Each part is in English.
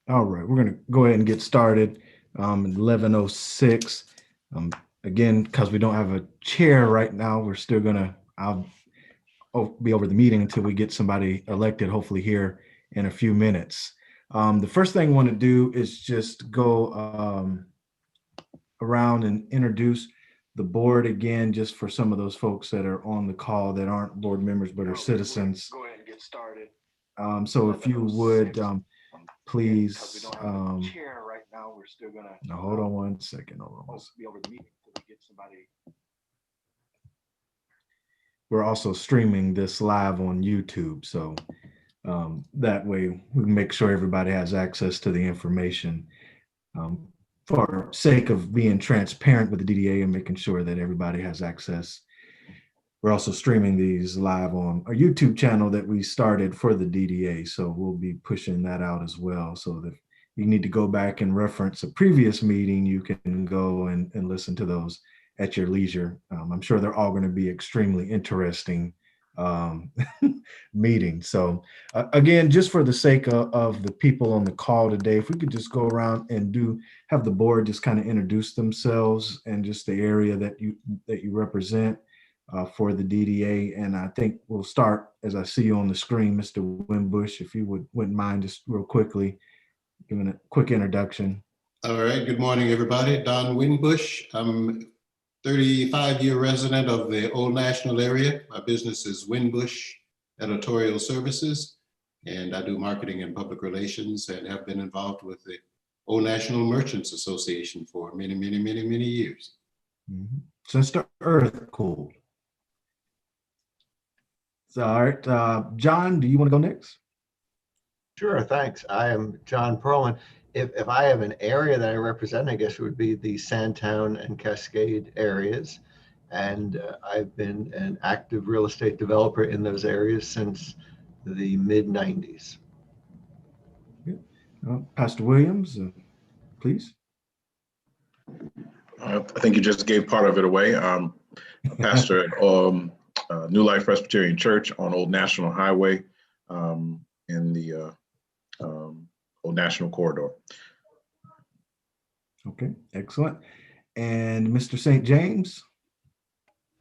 All right, we're going to go ahead and get started. 11:06. Um, Again, because we don't have a chair right now, we're still I'll be over the meeting until we get somebody elected, hopefully here in a few minutes. The first thing I want to do is just go around and introduce the board again, just for some of those folks that are on the call that aren't board members but are citizens. Go ahead and get started. So if you would, please. Chair right now. We're still gonna. Now hold on one second. Hold on. Be over the meeting until we get somebody. We're also streaming this live on YouTube, so that way we can make sure everybody has access to the information. For sake of being transparent with the DDA and making sure that everybody has access. We're also streaming these live on our YouTube channel that we started for the DDA. So we'll be pushing that out as well. So that you need to go back and reference a previous meeting, you can go and listen to those at your leisure. I'm sure they're all going to be extremely interesting um, meetings. So again, just for the sake of the people on the call today, if we could just go around and have the board just kind of introduce themselves and just the area that you represent for the DDA. And I think we'll start, as I see you on the screen, Mr. Winbush, if you wouldn't mind just real quickly giving a quick introduction. All right, good morning, everybody. Don Winbush. I'm 35-year resident of the Old National area. My business is Winbush Editorial Services, and I do marketing and public relations and have been involved with the Old National Merchants Association for many, many, many, many years. Mm-hmm. Since the earth cooled. So, all right, John, do you want to go next? Sure, thanks. I am John Perlman. If I have an area that I represent, I guess it would be the Sandtown and Cascade areas. And I've been an active real estate developer in those areas since the mid-90s. Pastor Williams, please. I think you just gave part of it away. Pastor at New Life Presbyterian Church on Old National Highway in the Old National Corridor. Okay, excellent. And Mr. St. James?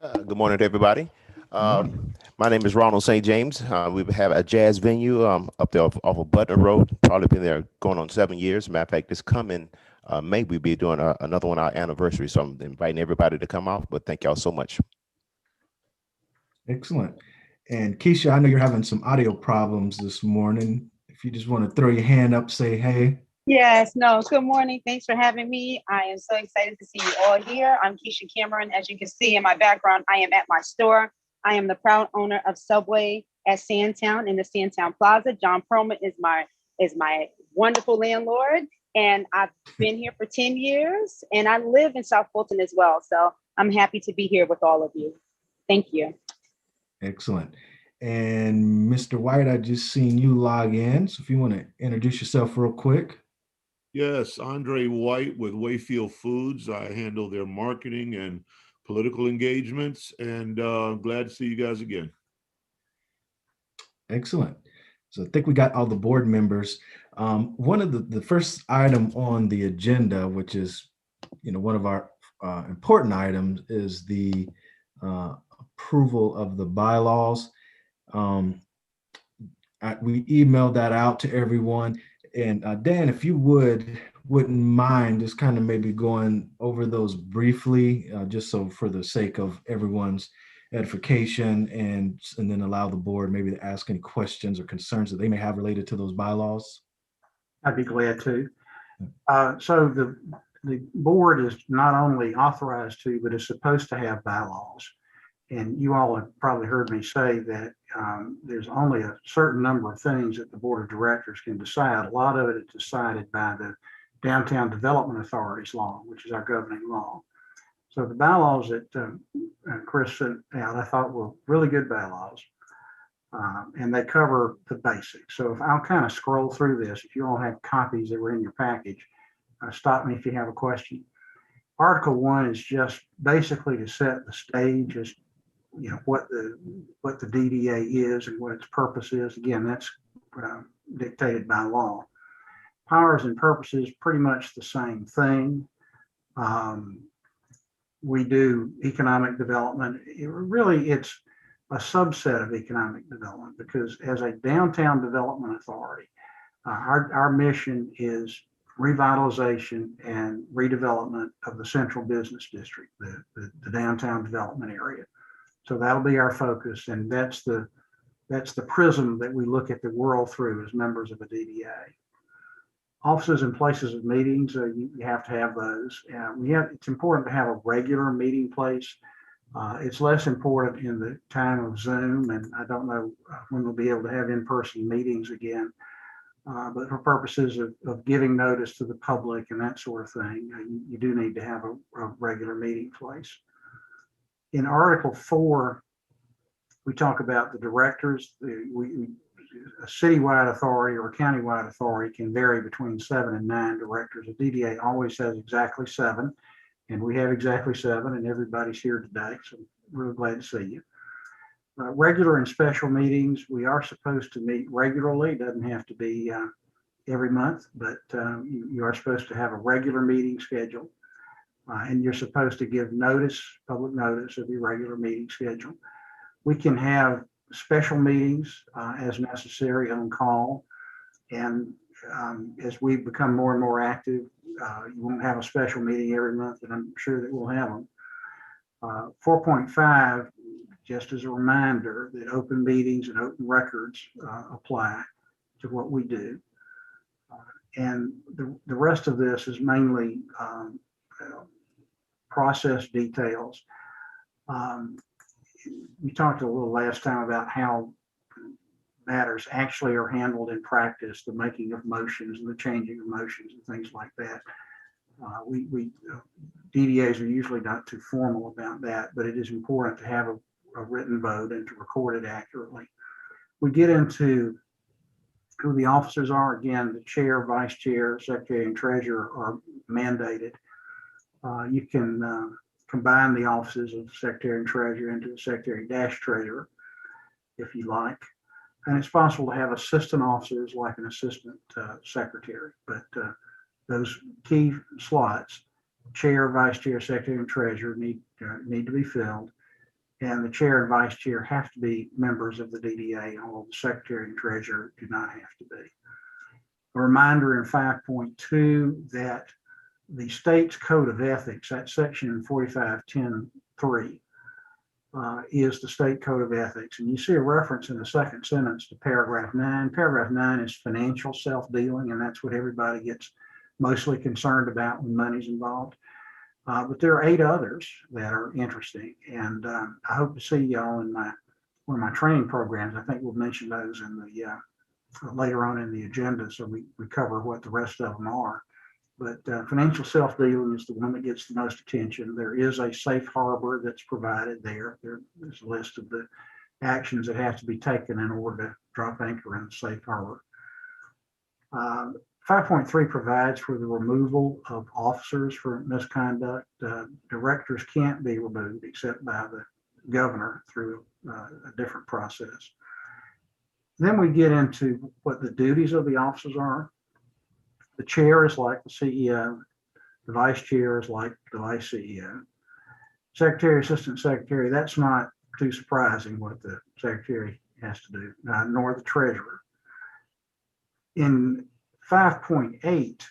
Good morning to everybody. My name is Ronald St. James. We have a jazz venue up there off of Butler Road. Probably been there going on 7 years. Matter of fact, this coming May, we'll be doing another one, our anniversary. So I'm inviting everybody to come out, but thank y'all so much. Excellent. And Keisha, I know you're having some audio problems this morning. If you just want to throw your hand up, say hey. Yes, no, good morning. Thanks for having me. I am so excited to see you all here. I'm Keisha Cameron. As you can see in my background, I am at my store. I am the proud owner of Subway at Sandtown in the Sandtown Plaza. John Perlman is my wonderful landlord. And I've been here for 10 years and I live in South Fulton as well. So I'm happy to be here with all of you. Thank you. Excellent. And Mr. White, I just seen you log in. So if you want to introduce yourself real quick. Yes, Andre White with Wayfield Foods. I handle their marketing and political engagements, and glad to see you guys again. Excellent. So I think we got all the board members. One of the first item on the agenda, which is, one of our important items, is the approval of the bylaws. We emailed that out to everyone. And Dan, if you wouldn't mind just kind of maybe going over those briefly, just so for the sake of everyone's edification, and then allow the board maybe to ask any questions or concerns that they may have related to those bylaws. I'd be glad to. So the board is not only authorized to, but is supposed to have bylaws. And you all have probably heard me say that there's only a certain number of things that the board of directors can decide. A lot of it is decided by the Downtown Development Authority's law, which is our governing law. So the bylaws that Chris sent out, I thought were really good bylaws. And they cover the basics. So if I'll kind of scroll through this, if you all have copies that were in your package, stop me if you have a question. Article 1 is just basically to set the stage as what the DDA is and what its purpose is. Again, that's dictated by law. Powers and purposes, pretty much the same thing. We do economic development. It's a subset of economic development because as a downtown development authority, our mission is revitalization and redevelopment of the central business district, the downtown development area. So that'll be our focus, and that's the prism that we look at the world through as members of a DDA. Offices and places of meetings, you have to have those. It's important to have a regular meeting place. It's less important in the time of Zoom, and I don't know when we'll be able to have in-person meetings again. But for purposes of giving notice to the public and that sort of thing, you do need to have a regular meeting place. In Article 4, we talk about the directors. A citywide authority or a countywide authority can vary between 7 and 9 directors. A DDA always has exactly 7, and we have exactly 7, and everybody's here today, so we're really glad to see you. Regular and special meetings, we are supposed to meet regularly. It doesn't have to be every month, but you are supposed to have a regular meeting schedule, and you're supposed to give notice, public notice of your regular meeting schedule. We can have special meetings as necessary on call, and as we become more and more active, you won't have a special meeting every month, and I'm sure that we'll have them. 4.5, just as a reminder that open meetings and open records apply to what we do. And the rest of this is mainly process details. We talked a little last time about how matters actually are handled in practice, the making of motions and the changing of motions and things like that. DDAs are usually not too formal about that, but it is important to have a written vote and to record it accurately. We get into who the officers are. Again, the chair, vice chair, secretary, and treasurer are mandated. You can combine the offices of secretary and treasurer into a secretary-treasurer if you like. And it's possible to have assistant officers like an assistant secretary, but those key slots, chair, vice chair, secretary, and treasurer need to be filled. And the chair and vice chair have to be members of the DDA, although the secretary and treasurer do not have to be. A reminder in 5.2 that the state's code of ethics, that section 4510.3, is the state code of ethics. And you see a reference in the second sentence to paragraph 9. Paragraph 9 is financial self-dealing, and that's what everybody gets mostly concerned about when money's involved. But there are 8 others that are interesting, and I hope to see y'all in one of my training programs. I think we'll mention those in the later on in the agenda, so we cover what the rest of them are. But financial self-dealing is the one that gets the most attention. There is a safe harbor that's provided there. There's a list of the actions that have to be taken in order to drop anchor in the safe harbor. 5.3 provides for the removal of officers for misconduct. Directors can't be removed except by the governor through a different process. Then we get into what the duties of the officers are. The chair is like the CEO. The vice chair is like the vice CEO. Secretary, assistant secretary, that's not too surprising what the secretary has to do, nor the treasurer. In 5.8,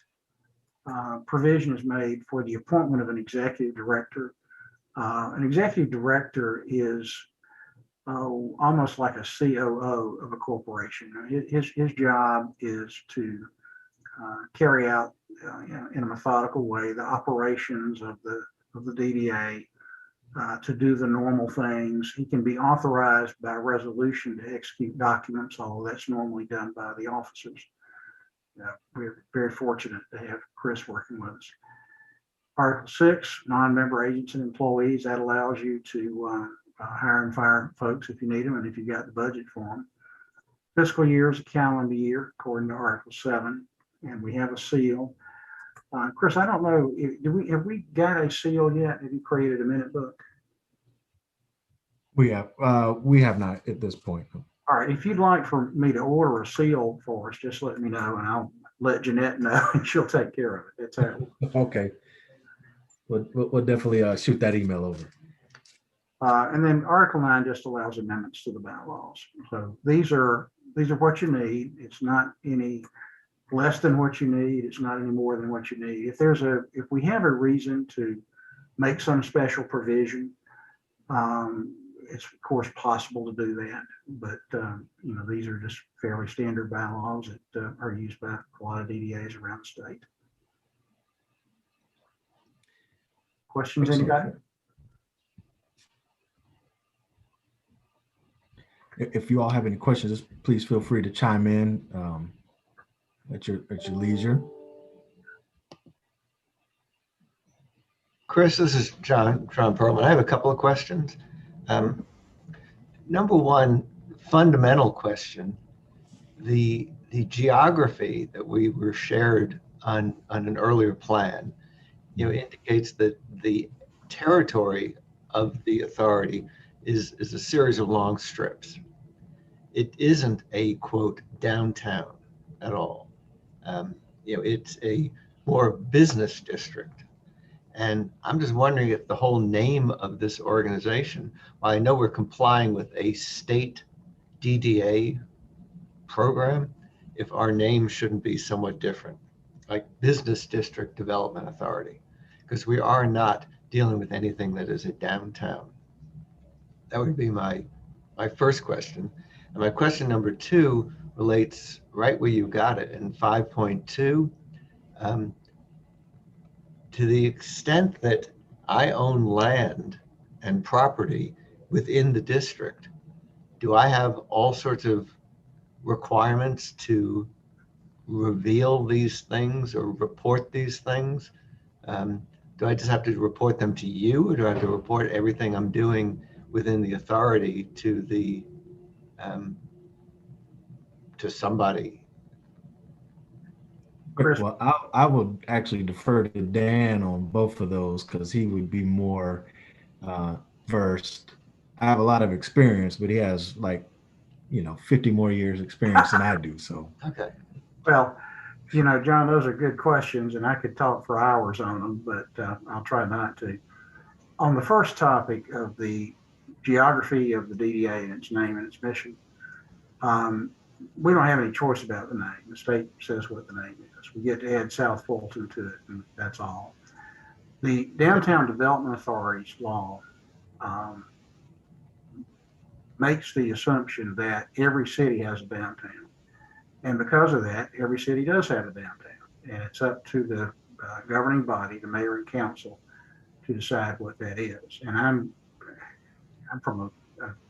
provision is made for the appointment of an executive director. An executive director is almost like a COO of a corporation. His job is to carry out in a methodical way the operations of the DDA, to do the normal things. He can be authorized by resolution to execute documents, although that's normally done by the officers. We're very fortunate to have Chris working with us. Article 6, non-member agents and employees, that allows you to hire and fire folks if you need them and if you've got the budget for them. Fiscal year is a calendar year according to Article 7, and we have a seal. Chris, I don't know, have we got a seal yet? Have you created a minute book? We have not at this point. All right, if you'd like for me to order a seal for us, just let me know and let Jeanette know and she'll take care of it. That's how it works. Okay. We'll definitely shoot that email over. And then Article 9 just allows amendments to the bylaws. So these are what you need. It's not any less than what you need. It's not any more than what you need. If we have a reason to make some special provision, it's of course possible to do that. But these are just fairly standard bylaws that are used by a lot of DDAs around the state. Questions, anybody? If you all have any questions, please feel free to chime in at your leisure. Chris, this is John Perlman. I have a couple of questions. Number one, fundamental question. The geography that we were shared on an earlier plan, indicates that the territory of the authority is a series of long strips. It isn't a, quote, downtown at all. It's a more business district. And I'm just wondering if the whole name of this organization, while I know we're complying with a state DDA program, if our name shouldn't be somewhat different, like Business District Development Authority, because we are not dealing with anything that is a downtown. That would be my first question. And my question number two relates right where you got it in 5.2. To the extent that I own land and property within the district, do I have all sorts of requirements to reveal these things or report these things? Do I just have to report them to you, or do I have to report everything I'm doing within the authority to somebody? Well, I would actually defer to Dan on both of those because he would be more versed. I have a lot of experience, but he has 50 more years experience than I do. So Okay. Well, John, those are good questions, and I could talk for hours on them, but I'll try not to. On the first topic of the geography of the DDA and its name and its mission, we don't have any choice about the name. The state says what the name is. We get to add South Fulton to it, and that's all. The Downtown Development Authority's law makes the assumption that every city has a downtown. And because of that, every city does have a downtown. And it's up to the governing body, the mayor and council, to decide what that is. And I'm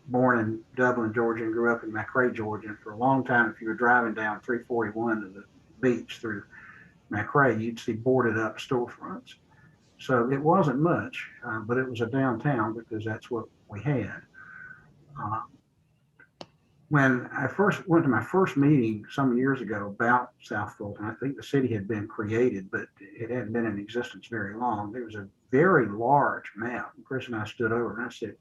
born in Dublin, Georgia, and grew up in McRae, Georgia. And for a long time, if you were driving down 341 to the beach through McRae, you'd see boarded up storefronts. So it wasn't much, but it was a downtown because that's what we had. When I first went to my first meeting some years ago about South Fulton, I think the city had been created, but it hadn't been in existence very long. There was a very large map. Chris and I stood over and I said,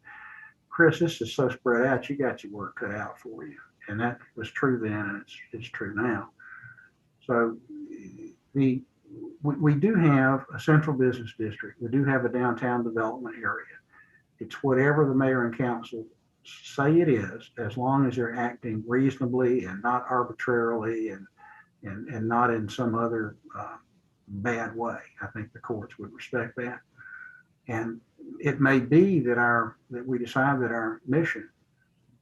Chris, this is so spread out, you got your work cut out for you. And that was true then, and it's true now. So we do have a central business district. We do have a downtown development area. It's whatever the mayor and council say it is, as long as they're acting reasonably and not arbitrarily and not in some other bad way. I think the courts would respect that. And it may be that we decide that our mission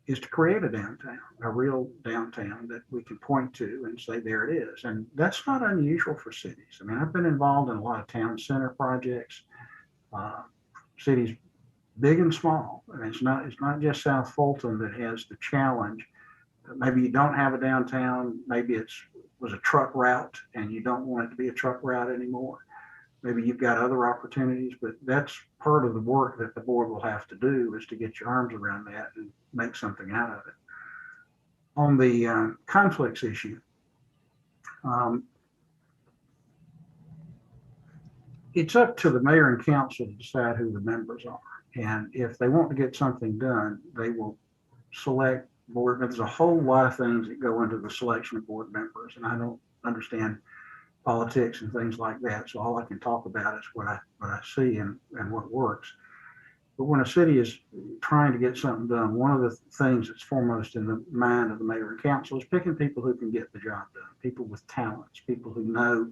is to create a downtown, a real downtown that we can point to and say, there it is. And that's not unusual for cities. I mean, I've been involved in a lot of town center projects, cities big and small. And it's not just South Fulton that has the challenge. Maybe you don't have a downtown. Maybe was a truck route and you don't want it to be a truck route anymore. Maybe you've got other opportunities, but that's part of the work that the board will have to do, is to get your arms around that and make something out of it. On the conflicts issue, it's up to the mayor and council to decide who the members are. And if they want to get something done, they will select board members. There's a whole lot of things that go into the selection of board members, and I don't understand politics and things like that. So all I can talk about is what I see and what works. But when a city is trying to get something done, one of the things that's foremost in the mind of the mayor and council is picking people who can get the job done, people with talents, people who know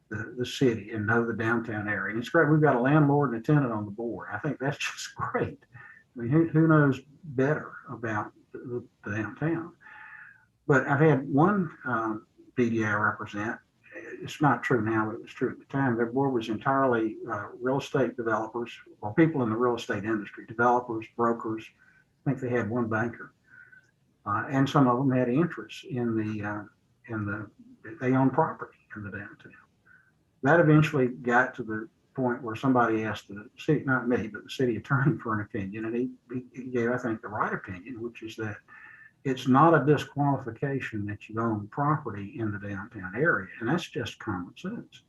the city and know the downtown area. And it's great. We've got a landlord and a tenant on the board. I think that's just great. I mean, who knows better about the downtown? But I've had one DDA I represent. It's not true now, but it was true at the time. Their board was entirely real estate developers or people in the real estate industry, developers, brokers. I think they had one banker. And some of them had interest in they own property in the downtown. That eventually got to the point where somebody asked the city, not me, but the city attorney for an opinion. And he gave, I think, the right opinion, which is that it's not a disqualification that you own property in the downtown area. And that's just common sense,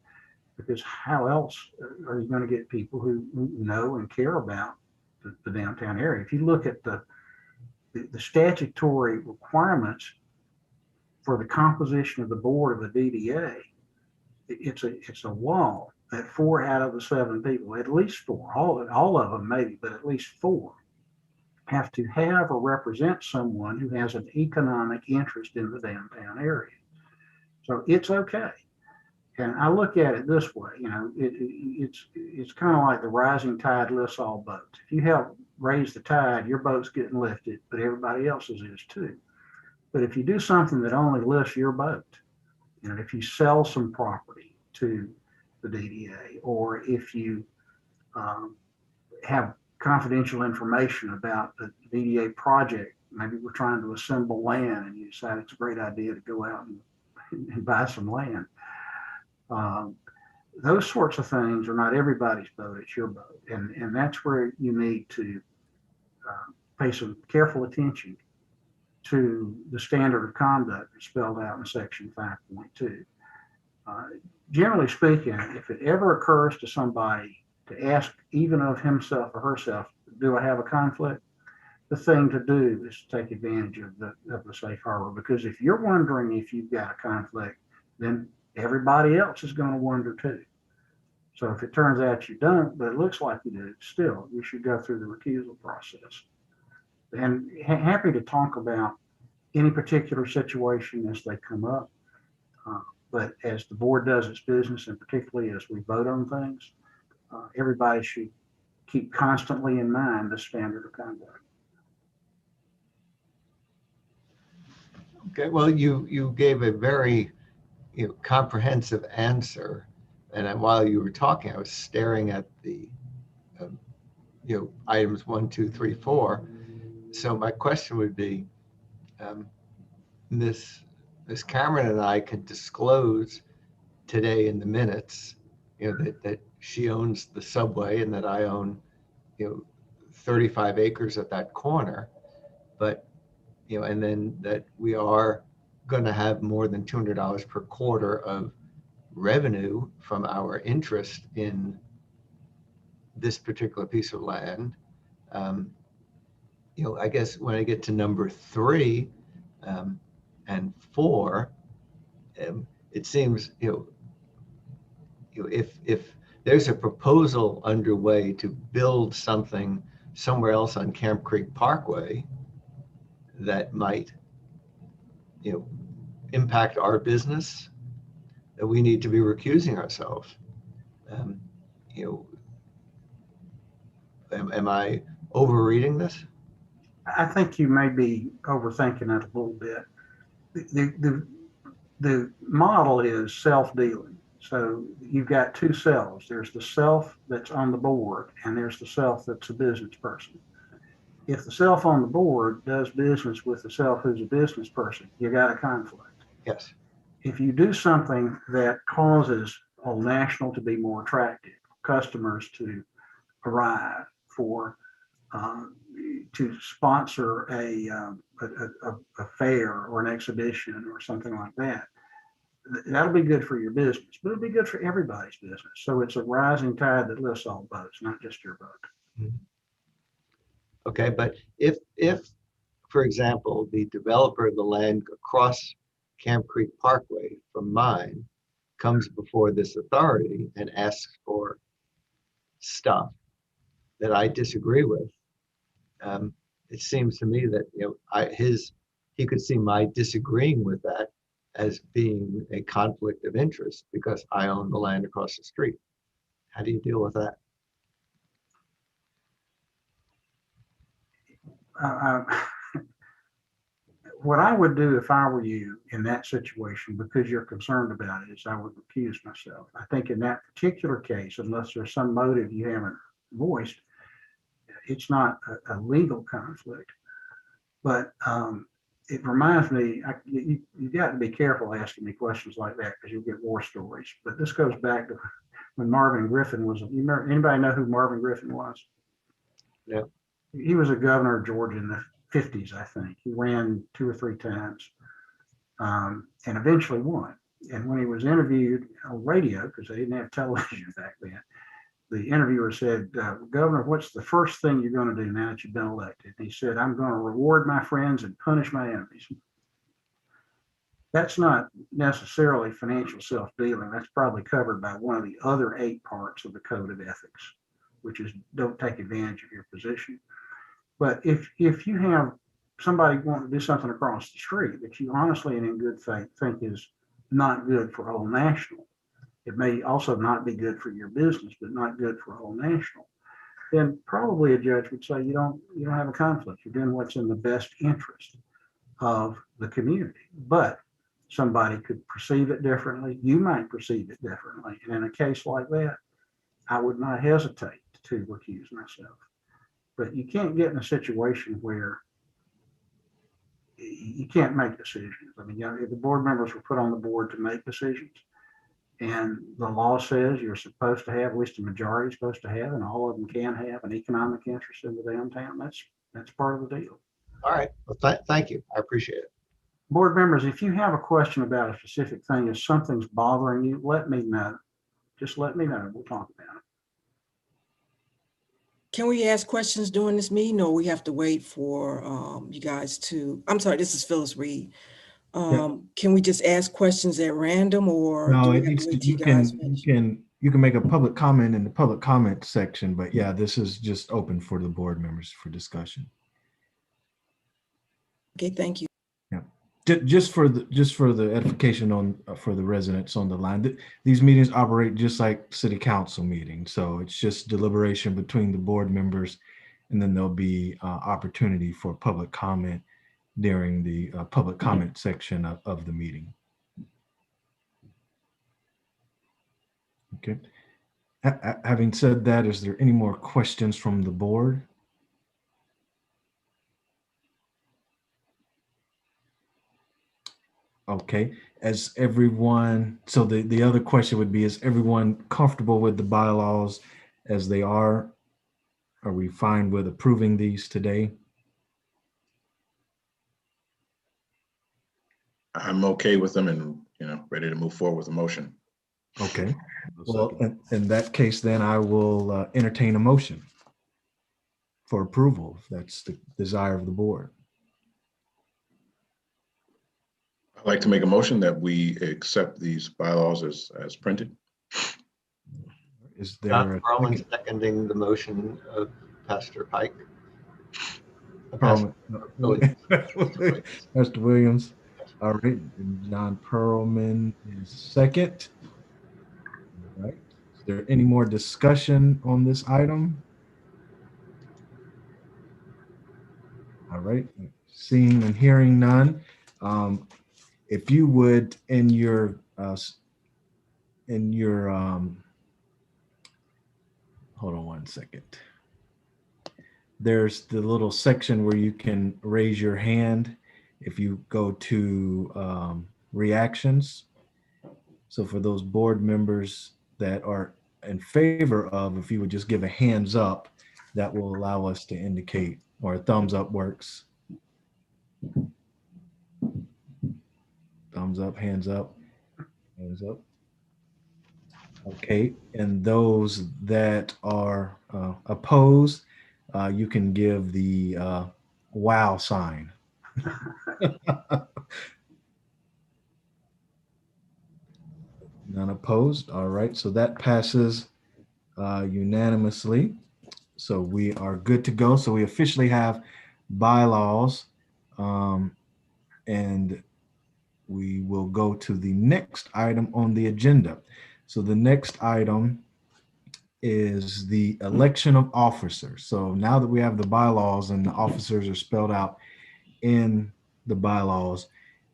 because how else are you going to get people who know and care about the downtown area? If you look at the statutory requirements for the composition of the board of the DDA, it's a law that 4 out of the 7 people, at least 4, all of them maybe, but at least 4, have to have or represent someone who has an economic interest in the downtown area. So it's okay. And I look at it this way, it's kind of like the rising tide lifts all boats. If you help raise the tide, your boat's getting lifted, but everybody else's is too. But if you do something that only lifts your boat, if you sell some property to the DDA, or if you have confidential information about the DDA project, maybe we're trying to assemble land and you decide it's a great idea to go out and buy some land. Those sorts of things are not everybody's boat, it's your boat. And that's where you need to pay some careful attention to the standard of conduct that's spelled out in section 5.2. Generally speaking, if it ever occurs to somebody to ask even of himself or herself, do I have a conflict? The thing to do is to take advantage of the safe harbor, because if you're wondering if you've got a conflict, then everybody else is going to wonder too. So if it turns out you don't, but it looks like you do, still, you should go through the recusal process. And happy to talk about any particular situation as they come up. But as the board does its business, and particularly as we vote on things, everybody should keep constantly in mind the standard of conduct. Okay, well, you gave a very comprehensive answer, and while you were talking, I was staring at the items 1, 2, 3, 4. So my question would be, Ms. Cameron and I can disclose today in the minutes, that she owns the subway and that I own, 35 acres at that corner, but and then that we are going to have more than $200 per quarter of revenue from our interest in this particular piece of land. I guess when I get to number 3 and 4, it seems, if there's a proposal underway to build something somewhere else on Camp Creek Parkway that might, impact our business, that we need to be recusing ourselves. Am I overreading this? I think you may be overthinking it a little bit. The model is self-dealing. So you've got 2 selves. There's the self that's on the board, and there's the self that's a business person. If the self on the board does business with the self who's a business person, you got a conflict. Yes. If you do something that causes Old National to be more attractive, customers to arrive, for to sponsor a fair or an exhibition or something like that, that'll be good for your business, but it'll be good for everybody's business. So it's a rising tide that lifts all boats, not just your boat. Okay, but if, for example, the developer of the land across Camp Creek Parkway from mine comes before this authority and asks for stuff that I disagree with, it seems to me that, he could see my disagreeing with that as being a conflict of interest because I own the land across the street. How do you deal with that? What I would do if I were you in that situation, because you're concerned about it, is I would recuse myself. I think in that particular case, unless there's some motive you haven't voiced, it's not a legal conflict. But it reminds me, you got to be careful asking me questions like that because you'll get war stories. But this goes back to when Marvin Griffin was. You remember, anybody know who Marvin Griffin was? Yeah. He was a governor of Georgia in the 50s, I think. He ran 2 or 3 times and eventually won. And when he was interviewed on radio, because they didn't have television back then, the interviewer said, Governor, what's the first thing you're going to do now that you've been elected? And he said, I'm going to reward my friends and punish my enemies. That's not necessarily financial self-dealing. That's probably covered by one of the other 8 parts of the Code of Ethics, which is don't take advantage of your position. But if you have somebody wanting to do something across the street that you honestly and in good faith think is not good for Old National, it may also not be good for your business, but not good for Old National, then probably a judge would say you don't have a conflict. You're doing what's in the best interest of the community. But somebody could perceive it differently. You might perceive it differently. And in a case like that, I would not hesitate to recuse myself. But you can't get in a situation where you can't make decisions. I mean, if the board members were put on the board to make decisions, and the law says you're supposed to have, at least the majority is supposed to have, and all of them can have an economic interest in the downtown, that's part of the deal. All right. Well, thank you. I appreciate it. Board members, if you have a question about a specific thing, if something's bothering you, let me know. Just let me know. We'll talk about it. Can we ask questions during this meeting, or we have to wait for you guys to, I'm sorry, this is Phyllis Reed. Can we just ask questions at random, or No, do we it have needs to to, wait till you you guys can, finish? you can make a public comment in the public comment section, but yeah, this is just open for the board members for discussion. Okay, thank you. Yeah, just for the edification on for the residents on the line. These meetings operate just like city council meetings, so it's just deliberation between the board members, and then there'll be opportunity for public comment during the public comment section of the meeting. Okay. Having said that, is there any more questions from the board? Okay, as everyone, so the other question would be, is everyone comfortable with the bylaws as they are? Are we fine with approving these today? I'm okay with them and, ready to move forward with the motion. Okay, well, in that case, then I will entertain a motion for approval, if that's the desire of the board. I'd like to make a motion that we accept these bylaws as printed. Is there John a Perlman second? seconding the motion of Pastor Pike. Mr. Williams. All right, and John Perlman is second. All right. Is there any more discussion on this item? All right, seeing and hearing none. If you would, in your hold on one second. There's the little section where you can raise your hand if you go to reactions. So for those board members that are in favor of, if you would just give a hands up, that will allow us to indicate, or a thumbs up works. Thumbs up, hands up, hands up. Okay, and those that are opposed, you can give the wow sign. None opposed. All right, so that passes unanimously. So we are good to go. So we officially have bylaws, and we will go to the next item on the agenda. So the next item is the election of officers. So now that we have the bylaws and the officers are spelled out in the bylaws,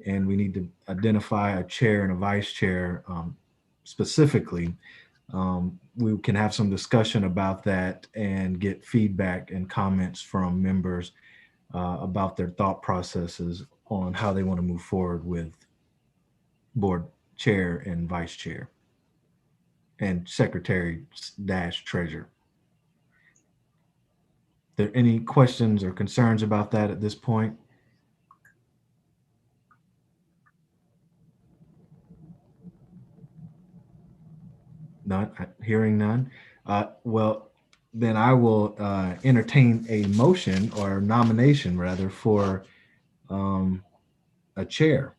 and we need to identify a chair and a vice chair specifically, we can have some discussion about that and get feedback and comments from members about their thought processes on how they want to move forward with board chair and vice chair and secretary dash treasurer. There any questions or concerns about that at this point? None, hearing none. Well, then I will entertain a motion or nomination rather for a chair.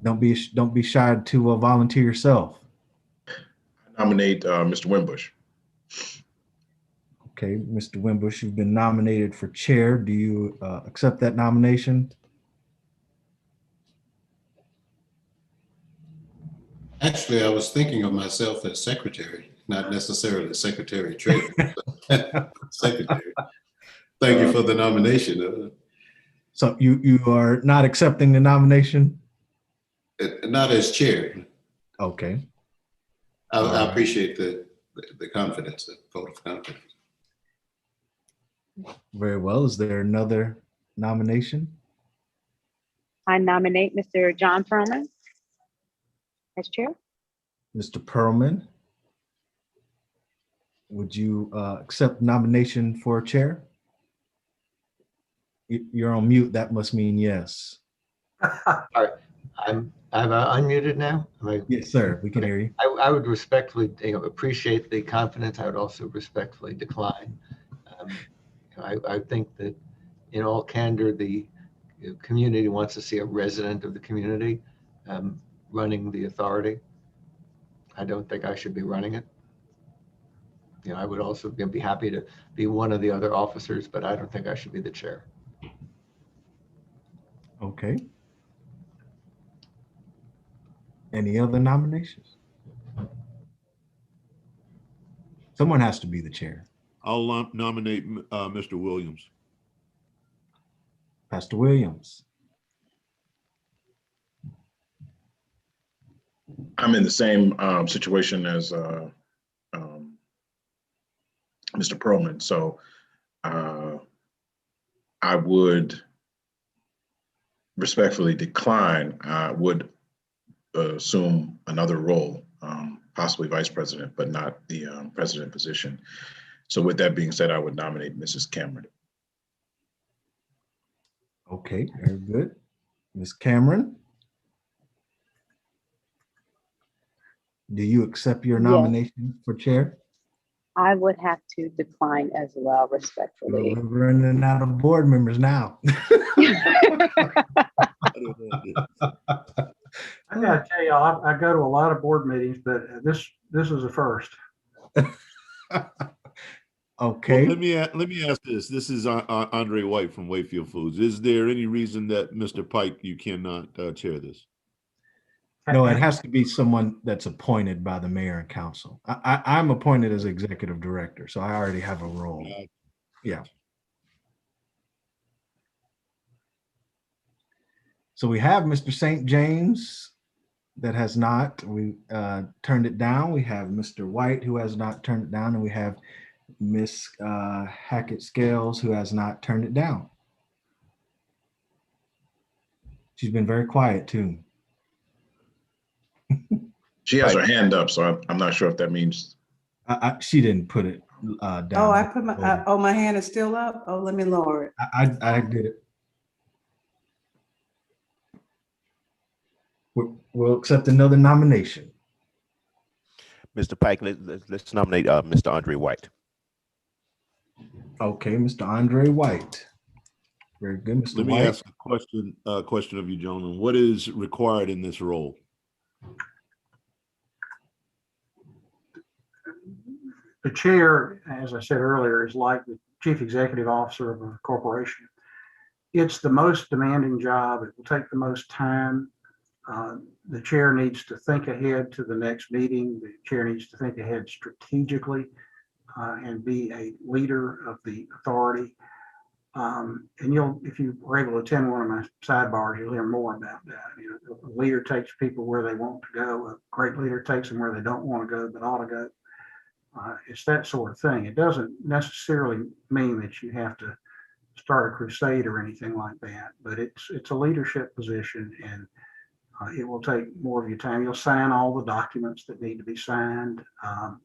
Don't be shy to volunteer yourself. I nominate Mr. Winbush. Okay, Mr. Winbush, you've been nominated for chair. Do you accept that nomination? Actually, I was thinking of myself as secretary, not necessarily secretary treasurer. Secretary. Thank you for the nomination. So you are not accepting the nomination? Not as chair. Okay. I appreciate the confidence, the vote of confidence. Very well. Is there another nomination? I nominate Mr. John Perlman as chair. Mr. Perlman, would you accept nomination for chair? You're on mute. That must mean yes. All right, I'm unmuted now. Yes, sir. We can hear you. I would respectfully, appreciate the confidence. I would also respectfully decline. I think that in all candor, the community wants to see a resident of the community running the authority. I don't think I should be running it. I would also be happy to be one of the other officers, but I don't think I should be the chair. Okay. Any other nominations? Someone has to be the chair. I'll nominate Mr. Williams. Pastor Williams. I'm in the same situation as Mr. Perlman, so I would respectfully decline. I would assume another role, possibly vice president, but not the president position. So with that being said, I would nominate Mrs. Cameron. Okay, very good. Ms. Cameron, do you accept your Yes. nomination for chair? I would have to decline as well, respectfully. We're running out of board members now. I gotta tell y'all, I go to a lot of board meetings, but this is a first. Okay. Well, let me ask this. This is Andre White from Wakefield Foods. Is there any reason that Mr. Pike, you cannot chair this? No, it has to be someone that's appointed by the mayor and council. I'm appointed as executive director, so I already have a role. Yeah. So we have Mr. St. James that has not. We turned it down. We have Mr. White who has not turned it down, and we have Miss Hackett Scales who has not turned it down. She's been very quiet too. She has her hand up, so I'm not sure if that means. She didn't put it down. Oh, I put my, my hand is still up. Oh, let me lower it. I did it. We'll accept another nomination. Mr. Pike, let's nominate Mr. Andre White. Okay, Mr. Andre White. Very good, Mr. Let me White. ask a question of you, gentlemen. What is required in this role? The chair, as I said earlier, is like the chief executive officer of a corporation. It's the most demanding job. It will take the most time. The chair needs to think ahead to the next meeting. The chair needs to think ahead strategically and be a leader of the authority. And if you were able to attend one of my sidebars, you'll hear more about that. You know, a leader takes people where they want to go. A great leader takes them where they don't want to go, but ought to go. It's that sort of thing. It doesn't necessarily mean that you have to start a crusade or anything like that, but it's a leadership position, and it will take more of your time. You'll sign all the documents that need to be signed.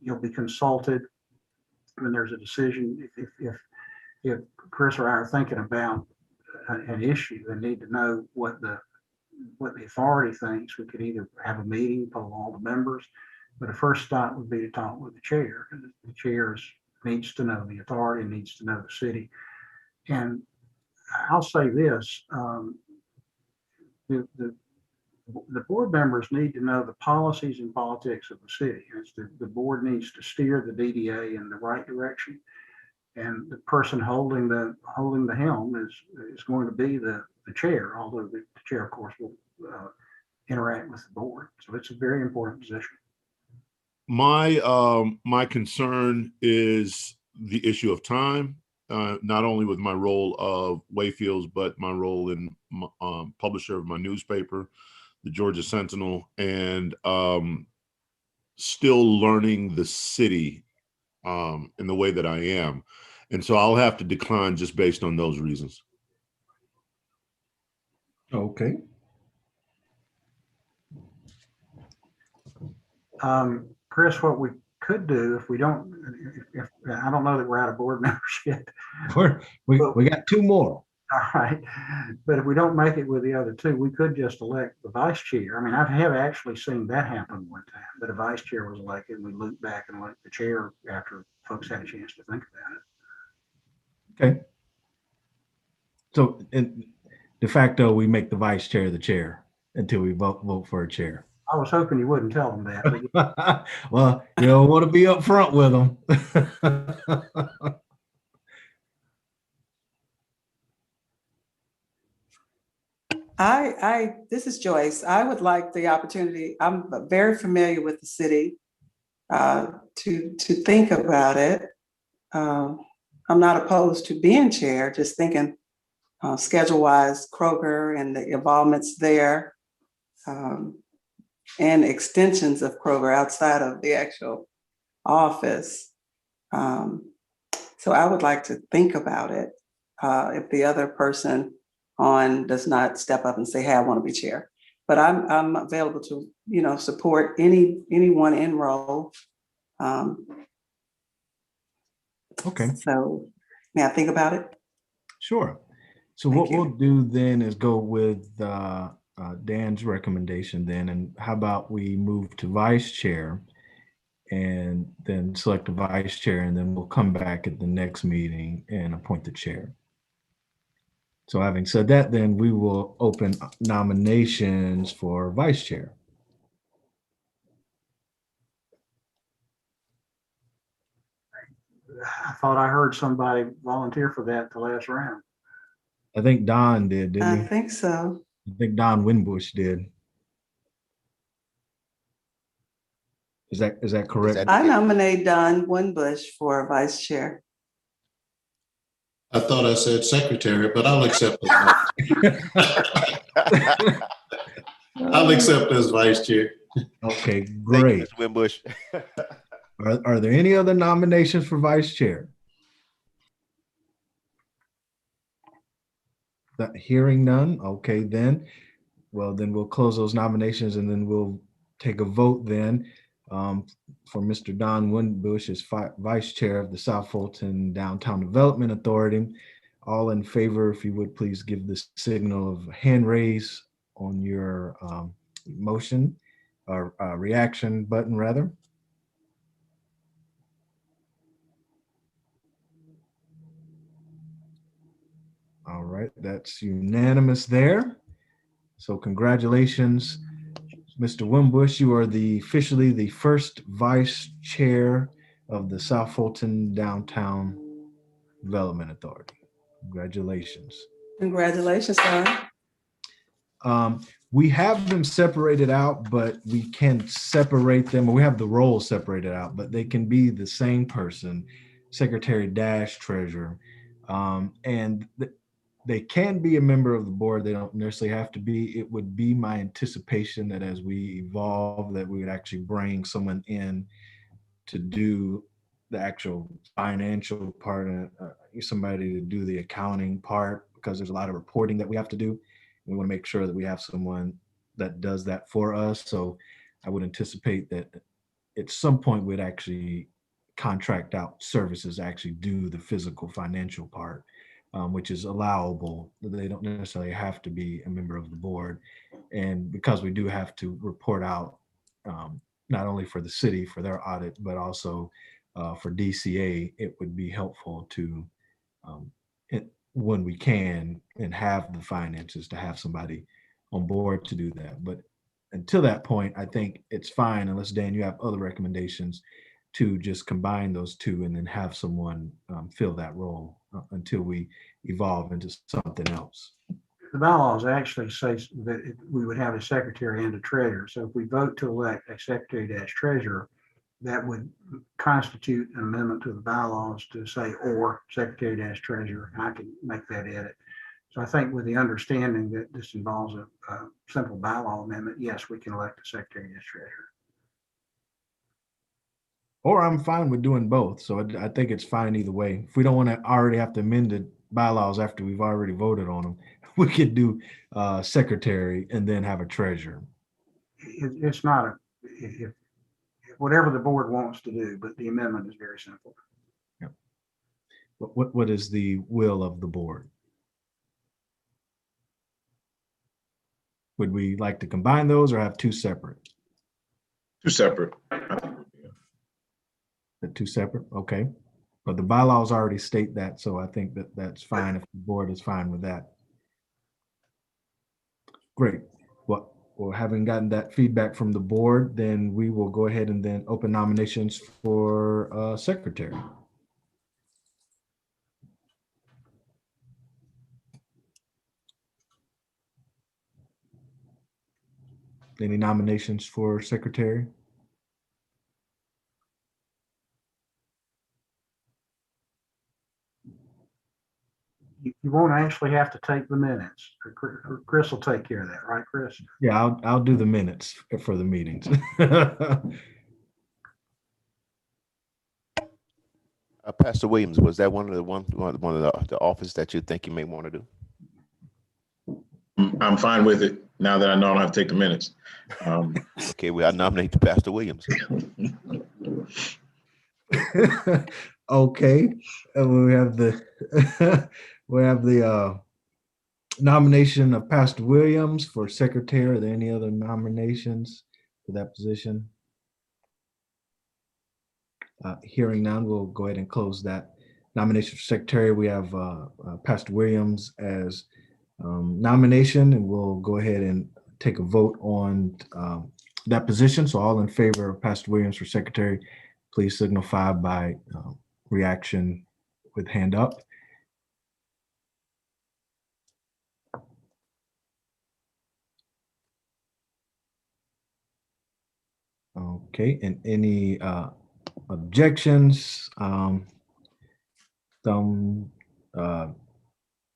You'll be consulted when there's a decision. If Chris or I are thinking about an issue and need to know what the authority thinks, we could either have a meeting, poll all the members, but a first stop would be to talk with the chair. The chair needs to know the authority, needs to know the city. And I'll say this, the board members need to know the policies and politics of the city. The board needs to steer the DDA in the right direction. And the person holding the helm is going to be the chair, although the chair, of course, will interact with the board. So it's a very important position. My concern is the issue of time, not only with my role of Wayfield's, but my role in publisher of my newspaper, the Georgia Sentinel, and still learning the city in the way that I am. And so I'll have to decline just based on those reasons. Okay. Chris, what we could do if we don't, if I don't know that we're out of board members yet. We got two more. All right. But if we don't make it with the other two, we could just elect the vice chair. I mean, I have actually seen that happen one time, that a vice chair was elected and we looped back and elected the chair after folks had a chance to think about it. Okay. So de facto, we make the vice chair the chair until we vote for a chair. I was hoping you wouldn't tell them that. But well, you don't want to be upfront with them. This is Joyce. I would like the opportunity. I'm very familiar with the city to think about it. I'm not opposed to being chair, just thinking schedule-wise, Kroger and the involvements there, and extensions of Kroger outside of the actual office. So I would like to think about it if the other person does not step up and say, hey, I want to be chair. But I'm available to, support anyone in role. Okay. So may I think about it? Sure. So what we'll do then is go with Dan's recommendation then, and how about we move to vice chair and then select a vice chair, and then we'll come back at the next meeting and appoint the chair. So having said that, then we will open nominations for vice chair. I thought I heard somebody volunteer for that the last round. I think Don did, didn't he? I think so. I think Don Winbush did. Is that correct? I nominate Don Winbush for vice chair. I thought I said secretary, but I'll accept it. I'll accept as vice chair. Okay, great. Thank you, Mr. Winbush. Are there any other nominations for vice chair? Hearing none, okay then. Well, then we'll close those nominations and then we'll take a vote then for Mr. Don Winbush as vice chair of the South Fulton Downtown Development Authority. All in favor, if you would please give the signal of hand raise on your motion or reaction button rather. All right, that's unanimous there. So congratulations, Mr. Wimbush. You are officially the first vice chair of the South Fulton Downtown Development Authority. Congratulations. Congratulations, Don. We have them separated out, but we can separate them, or we have the roles separated out, but they can be the same person, secretary dash treasurer. They can be a member of the board. They don't necessarily have to be. It would be my anticipation that as we evolve, that we would actually bring someone in to do the actual financial part, and somebody to do the accounting part, because there's a lot of reporting that we have to do. We want to make sure that we have someone that does that for us. So I would anticipate that at some point we'd actually contract out services to actually do the physical financial part, which is allowable. They don't necessarily have to be a member of the board. And because we do have to report out, not only for the city for their audit, but also for DCA, it would be helpful to, when we can and have the finances, to have somebody on board to do that. But until that point, I think it's fine, unless Dan, you have other recommendations, to just combine those two and then have someone fill that role until we evolve into something else. The bylaws actually say that we would have a secretary and a treasurer. So if we vote to elect a secretary dash treasurer, that would constitute an amendment to the bylaws to say, or secretary dash treasurer. I can make that edit. So I think with the understanding that this involves a simple bylaw amendment, yes, we can elect a secretary dash treasurer. Or I'm fine with doing both. So I think it's fine either way. If we don't want to already have to amend the bylaws after we've already voted on them, we could do secretary and then have a treasurer. It's not if whatever the board wants to do, but the amendment is very simple. Yep. What is the will of the board? Would we like to combine those or have two separate? Two separate. The two separate, okay. But the bylaws already state that, so I think that that's fine if the board is fine with that. Great. Well, having gotten that feedback from the board, then we will go ahead and then open nominations for secretary. Any nominations for secretary? You won't actually have to take the minutes. Chris will take care of that, right, Chris? Yeah, I'll do the minutes for the meetings. Pastor Williams, was that one of the office that you think you may want to do? I'm fine with it now that I know I don't have to take the minutes. Okay, I nominate Pastor Williams. Okay, and we have the nomination of Pastor Williams for secretary. Are there any other nominations for that position? Hearing none, we'll go ahead and close that nomination for secretary. We have Pastor Williams as nomination, and we'll go ahead and take a vote on that position. So all in favor of Pastor Williams for secretary, please signify by reaction with hand up. Okay, and any objections? Thumb,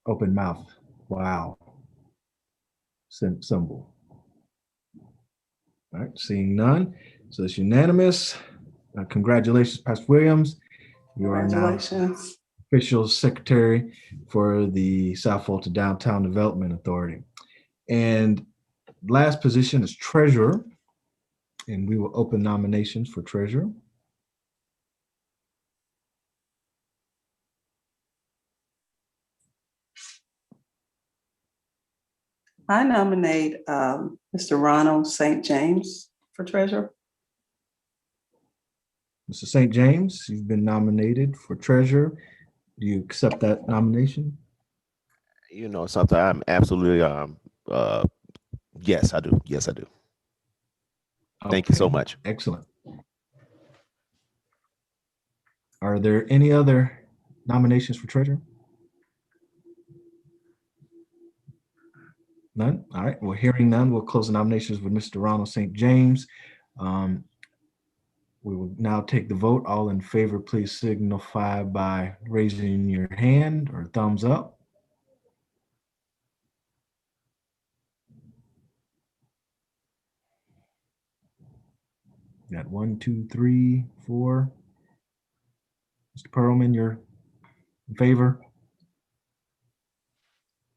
open mouth. Wow. Symbol. All right, seeing none. So it's unanimous. Congratulations, Pastor Williams. You are now official secretary for the South Fulton Downtown Development Authority. And last position is treasurer. And we will open nominations for treasurer. I nominate Mr. Ronald St. James for treasurer. Mr. St. James, you've been nominated for treasurer. Do you accept that nomination? You know, something I'm absolutely, yes, I do. Yes, I do. Thank you so Okay, much. excellent. Are there any other nominations for treasurer? None? All right, well, hearing none, we'll close the nominations with Mr. Ronald St. James. We will now take the vote. All in favor, please signify by raising your hand or thumbs up. Got 1, 2, 3, 4. Mr. Pearlman, you're in favor?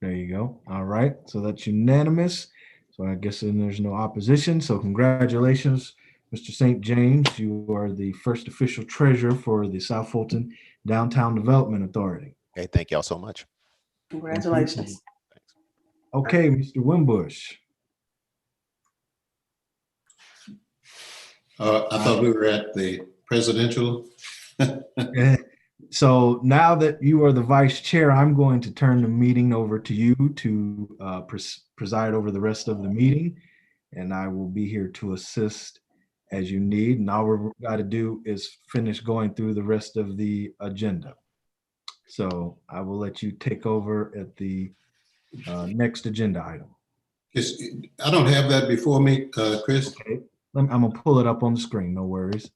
There you go. All right, so that's unanimous. So I guess then there's no opposition. So congratulations, Mr. St. James. You are the first official treasurer for the South Fulton Downtown Development Authority. Okay, thank y'all so much. Congratulations. Okay, Mr. Wimbush. I thought we were at the presidential. So now that you are the vice chair, I'm going to turn the meeting over to you to preside over the rest of the meeting. And I will be here to assist as you need. And all we've got to do is finish going through the rest of the agenda. So I will let you take over at the next agenda item. I don't have that before me, Chris. Okay, I'm gonna pull it up on the screen, no worries.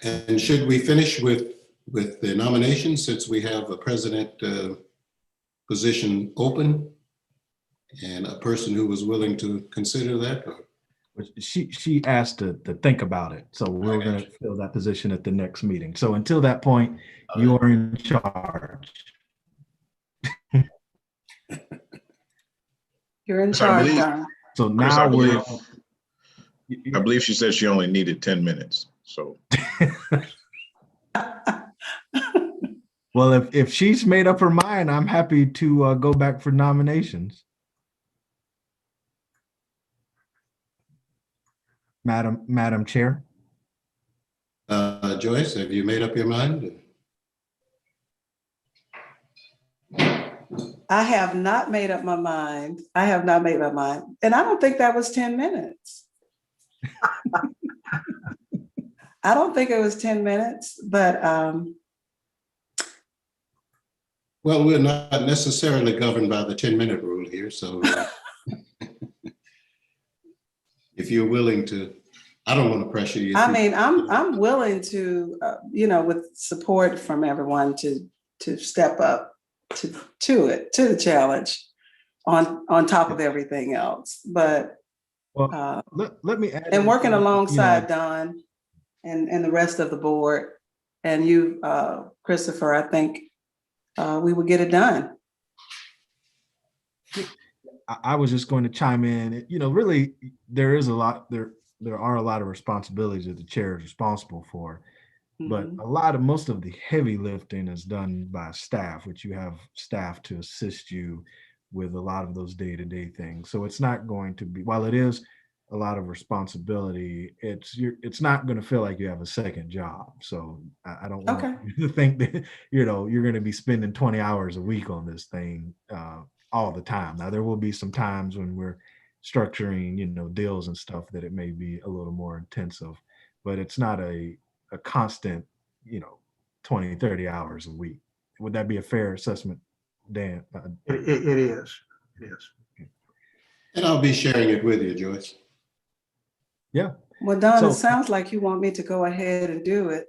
And should we finish with the nominations, since we have a president position open and a person who was willing to consider that? She asked to think about it, so we're going to fill that position at the next meeting. So until that point, you are in charge. You're in Yes, I charge, believe- Don. So Chris, now I believe she said she only needed 10 minutes. So well, if she's made up her mind, I'm happy to go back for nominations. Madam Chair. Joyce, have you made up your mind? I have not made up my mind. I have not made up my mind. And I don't think that was 10 minutes. I don't think it was 10 minutes, but Well, we're not necessarily governed by the 10-minute rule here, so if you're willing to, I don't want to pressure you. I mean, I'm willing to, with support from everyone to step up to the challenge on top of everything else. But well, let me add. And working alongside Don and the rest of the board and you, Christopher, I think we would get it done. I was just going to chime in. Really, there is a lot there. There are a lot of responsibilities that the chair is responsible for, but most of the heavy lifting is done by staff, which you have staff to assist you with a lot of those day-to-day things. So it's not going to be, while it is a lot of responsibility, it's not going to feel like you have a second job. So I don't want you to think that you're going to be spending 20 hours a week on this thing all the time. Now there will be some times when we're structuring deals and stuff that it may be a little more intensive, but it's not a constant 20, 30 hours a week. Would that be a fair assessment, Dan? It is. And I'll be sharing it with you, Joyce. Yeah. Well, Don, it sounds like you want me to go ahead and do it.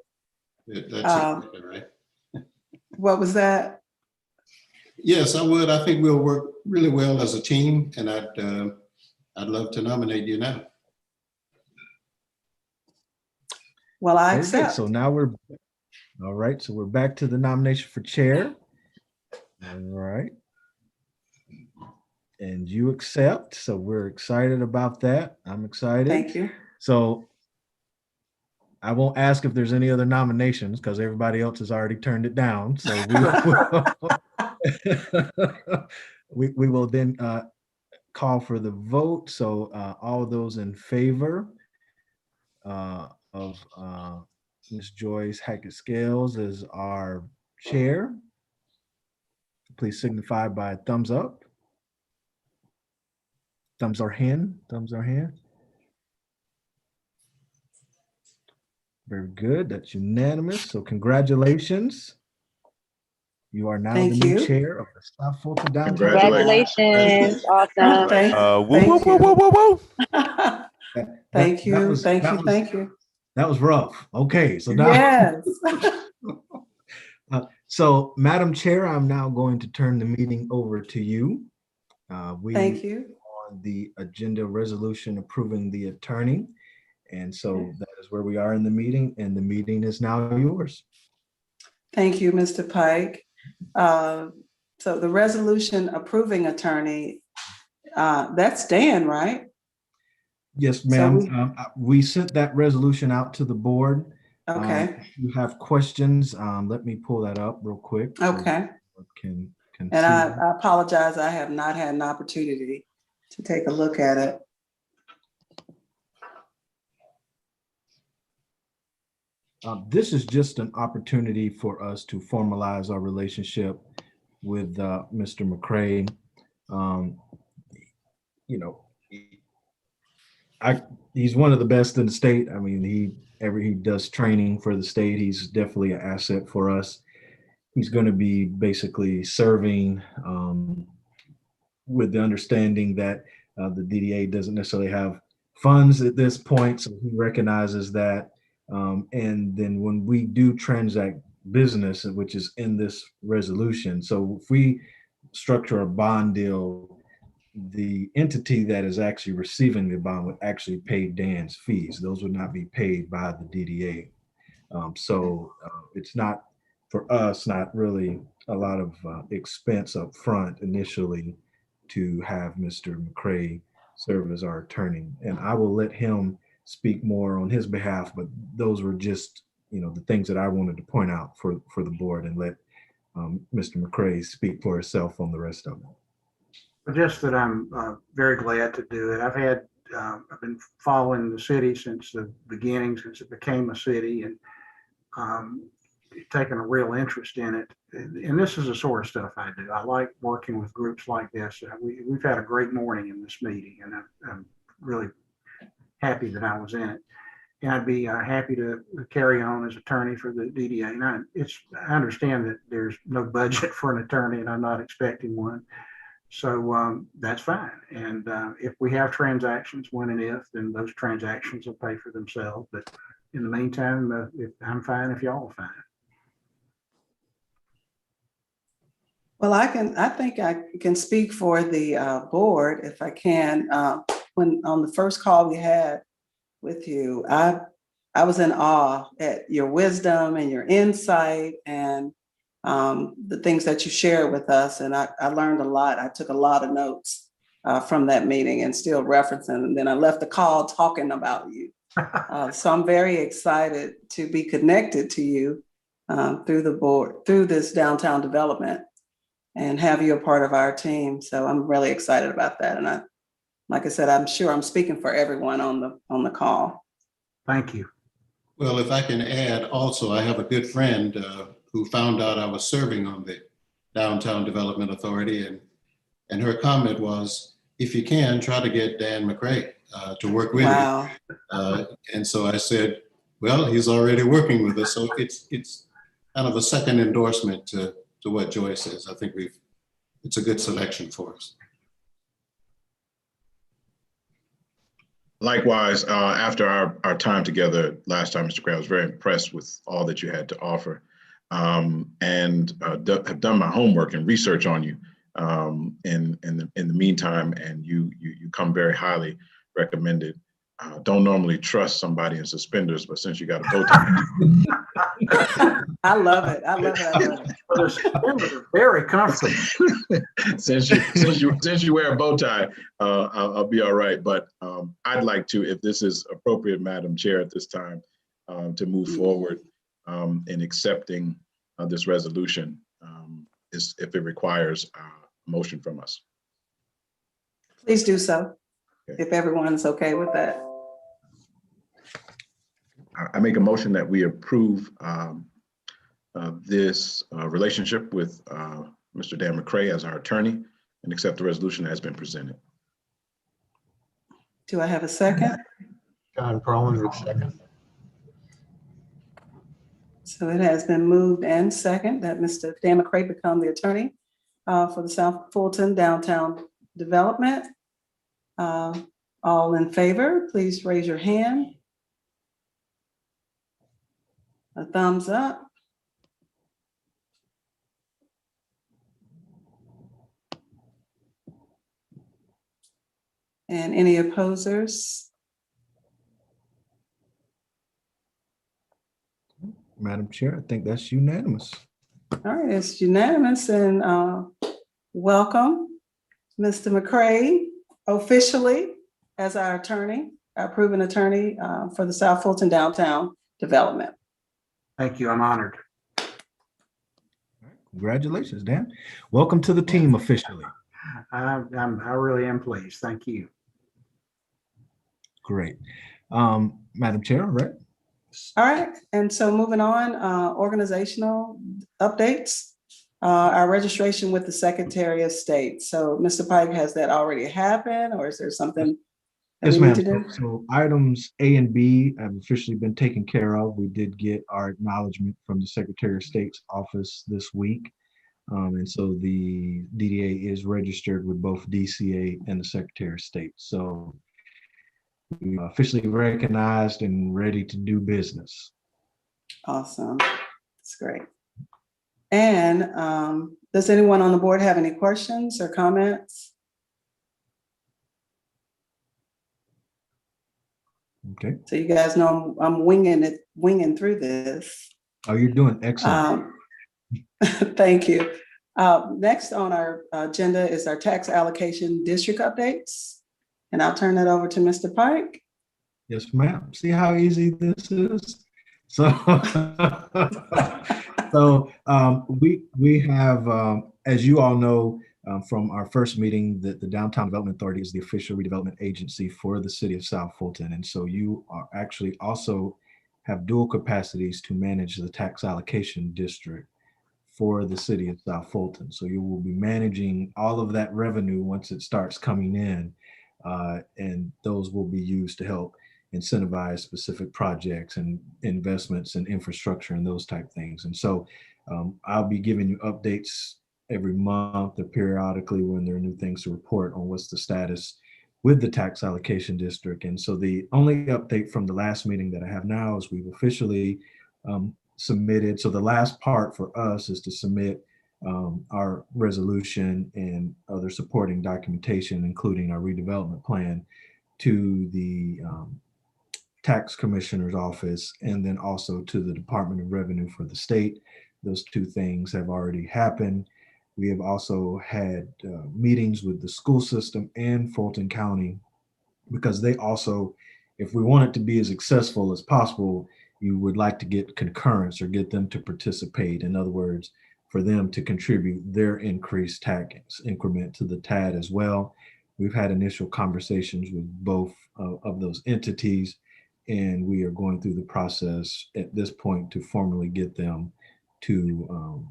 That's exactly right. What was that? Yes, I would. I think we'll work really well as a team, and I'd love to nominate you now. Well, I accept. So now we're all right. So we're back to the nomination for chair. All right. And you accept. So we're excited about that. I'm excited. Thank you. So I won't ask if there's any other nominations because everybody else has already turned it down. So we will then call for the vote. So all of those in favor of Ms. Joyce Hackett Scales as our chair, please signify by a thumbs up. Thumbs are hand. Very good. That's unanimous. So congratulations. You are now the Thank new you. chair of the South Fulton Downtown. Congratulations. Awesome. Thank Woo, woo, thank woo, woo, you. woo, woo. Thank you, thank that you, was- thank you. That was rough. Okay, so now. Yes. So, Madam Chair, I'm now going to turn the meeting over to you. We Thank you. on the agenda resolution approving the attorney. And so that is where we are in the meeting, and the meeting is now yours. Thank you, Mr. Pike. So the resolution approving attorney, that's Dan, right? Yes, So ma'am. We sent that resolution out to the board. Okay, If you have questions, let me pull that up real quick. so okay. Can And see. I apologize, I have not had an opportunity to take a look at it. This is just an opportunity for us to formalize our relationship with Mr. McCray. You know, he's one of the best in the state. I mean, he does training for the state. He's definitely an asset for us. He's going to be basically serving with the understanding that the DDA doesn't necessarily have funds at this point, so he recognizes that. And then when we do transact business, which is in this resolution, so if we structure a bond deal, the entity that is actually receiving the bond would actually pay Dan's fees. Those would not be paid by the DDA. So it's not, for us, not really a lot of expense up front initially to have Mr. McCray serve as our attorney. And I will let him speak more on his behalf, but those were just, the things that I wanted to point out for the board, and let Mr. McCray speak for himself on the rest of them. Just that I'm very glad to do it. I've been following the city since the beginning, since it became a city, and taken a real interest in it. And this is the sort of stuff I do. I like working with groups like this. We've had a great morning in this meeting, and I'm really happy that I was in it. And I'd be happy to carry on as attorney for the DDA. And I understand that there's no budget for an attorney, and I'm not expecting one. So that's fine. And if we have transactions, when and if, then those transactions will pay for themselves. But in the meantime, I'm fine if y'all are fine. Well, I think I can speak for the board if I can. When on the first call we had with you, I was in awe at your wisdom and your insight and the things that you shared with us. And I learned a lot. I took a lot of notes from that meeting and still referencing. And then I left the call talking about you. So I'm very excited to be connected to you through the board, through this downtown development, and have you a part of our team. So I'm really excited about that. And like I said, I'm sure I'm speaking for everyone on the call. Thank you. Well, if I can add also, I have a good friend who found out I was serving on the Downtown Development Authority, and her comment was, if you can, try to get Dan McCray to work with Wow. you. And so I said, well, he's already working with us. So it's kind of a second endorsement to what Joy says. I think it's a good selection for us. Likewise, after our time together last time, Mr. Gray, I was very impressed with all that you had to offer, and have done my homework and research on you in the meantime, and you come very highly recommended. Don't normally trust somebody in suspenders, but since you got a bow tie. I love it. I love it. I love it. The suspenders are very comfortable. since you wear a bow tie, I'll be all right. But I'd like to, if this is appropriate, Madam Chair, at this time, to move forward in accepting this resolution, if it requires a motion from us. Please do so, Okay. if everyone's okay with that. I make a motion that we approve this relationship with Mr. Dan McCray as our attorney and accept the resolution that has been presented. Do I have a second? John Perlman would second. So it has been moved and second that Mr. Dan McCray become the attorney for the South Fulton Downtown Development. All in favor, please raise your hand. A thumbs up. And any opposers? Madam Chair, I think that's unanimous. All right, it's unanimous, and welcome Mr. McCray officially as our attorney, our proven attorney for the South Fulton Downtown Development. Thank you. I'm honored. Congratulations, Dan. Welcome to the team officially. I really am pleased. Thank you. Great. Madam Chair, all right. All right, and so moving on, organizational updates. Our registration with the Secretary of State. So Mr. Pike, has that already happened, or is there something that Yes, we need to ma'am. do? So items A and B have officially been taken care of. We did get our acknowledgement from the Secretary of State's office this week. And so the DDA is registered with both DCA and the Secretary of State. So we officially recognized and ready to do business. Awesome, that's great. And does anyone on the board have any questions or comments? Okay. So you guys know I'm winging through this. Oh, you're doing excellent. Thank you. Next on our agenda is our tax allocation district updates. And I'll turn it over to Mr. Pike. Yes, ma'am. See how easy this is? So, we have, as you all know, from our first meeting, that the Downtown Development Authority is the official redevelopment agency for the city of South Fulton. And so you are actually also have dual capacities to manage the tax allocation district for the city of South Fulton. So you will be managing all of that revenue once it starts coming in, and those will be used to help incentivize specific projects and investments and infrastructure and those type things. And so I'll be giving you updates every month or periodically when there are new things to report on what's the status with the tax allocation district. And so the only update from the last meeting that I have now is we've officially submitted. So the last part for us is to submit our resolution and other supporting documentation, including our redevelopment plan, to the tax commissioner's office, and then also to the Department of Revenue for the state. Those two things have already happened. We have also had meetings with the school system and Fulton County, because they also, if we want it to be as successful as possible, you would like to get concurrence or get them to participate. In other words, for them to contribute their increased tax increment to the TAD as well. We've had initial conversations with both of those entities, and we are going through the process at this point to formally get them to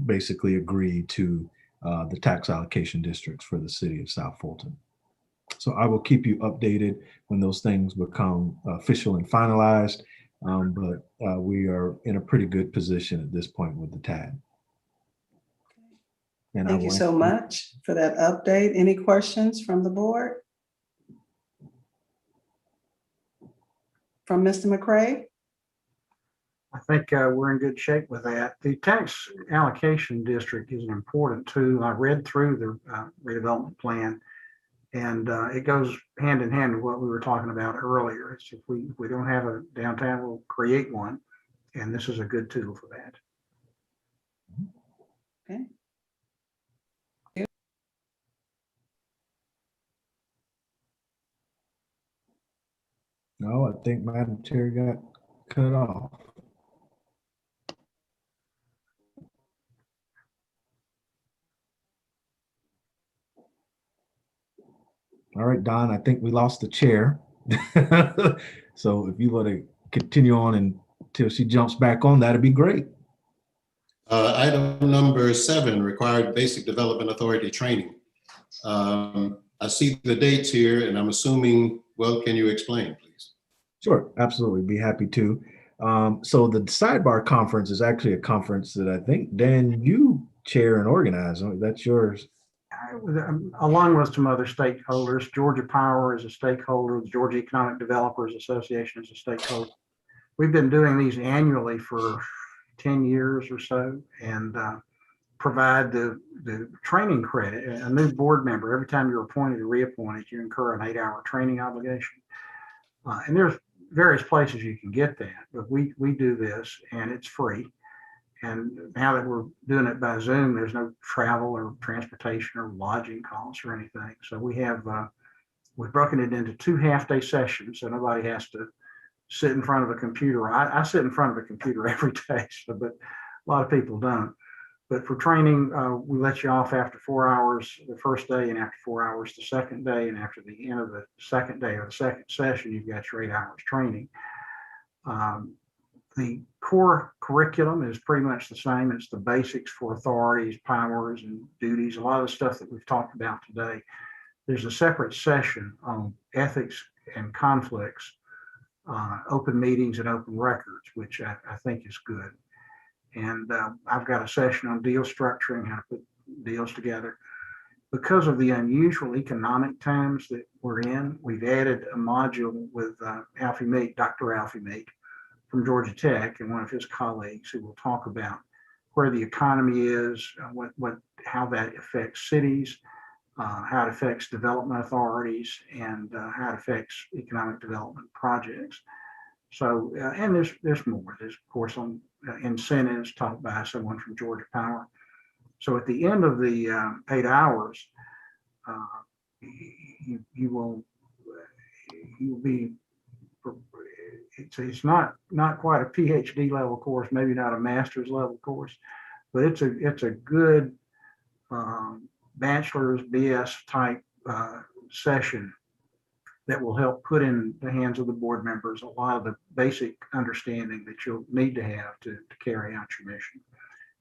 basically agree to the tax allocation districts for the city of South Fulton. So I will keep you updated when those things become official and finalized, but we are in a pretty good position at this point with the TAD. And Thank you so much for that update. Any questions from the board? From Mr. McCray? I think we're in good shape with that. The tax allocation district is an important tool. I read through the redevelopment plan, and it goes hand in hand with what we were talking about earlier. It's if we don't have a downtown, we'll create one, and this is a good tool for that. Okay. No, I think Madam Chair got cut off. All right, Don, I think we lost the chair. So if you want to continue on until she jumps back on, that'd be great. Item number 7, required basic development authority training. I see the dates here and I'm assuming, well, can you explain, please? Sure, absolutely. Be happy to. So the Sidebar conference is actually a conference that I think, Dan, you chair and organize. That's yours. Along with some other stakeholders. Georgia Power is a stakeholder. The Georgia Economic Developers Association is a stakeholder. We've been doing these annually for 10 years or so, and provide the training credit. A new board member, every time you're appointed or reappointed, you incur an 8-hour training obligation. And there's various places you can get that, but we do this and it's free. And now that we're doing it by Zoom, there's no travel or transportation or lodging costs or anything. So we've broken it into 2 half-day sessions, so nobody has to sit in front of a computer. I sit in front of a computer every day, but a lot of people don't. But for training, we let you off after 4 hours the first day and after 4 hours the second day. And after the end of the second day or the second session, you've got your 8 hours training. The core curriculum is pretty much the same. It's the basics for authorities, powers, and duties, a lot of the stuff that we've talked about today. There's a separate session on ethics and conflicts, open meetings and open records, which I think is good. And I've got a session on deal structuring, how to put deals together. Because of the unusual economic times that we're in, we've added a module with Alfie Meek, Dr. Alfie Meek from Georgia Tech, and one of his colleagues who will talk about where the economy is, how that affects cities, how it affects development authorities, and how it affects economic development projects. So, and there's more. There's, of course, on incentives taught by someone from Georgia Power. So at the end of the 8 hours, you will be, it's not quite a PhD level course, maybe not a master's level course, but it's a good bachelor's BS type session that will help put in the hands of the board members a lot of the basic understanding that you'll need to have to carry out your mission.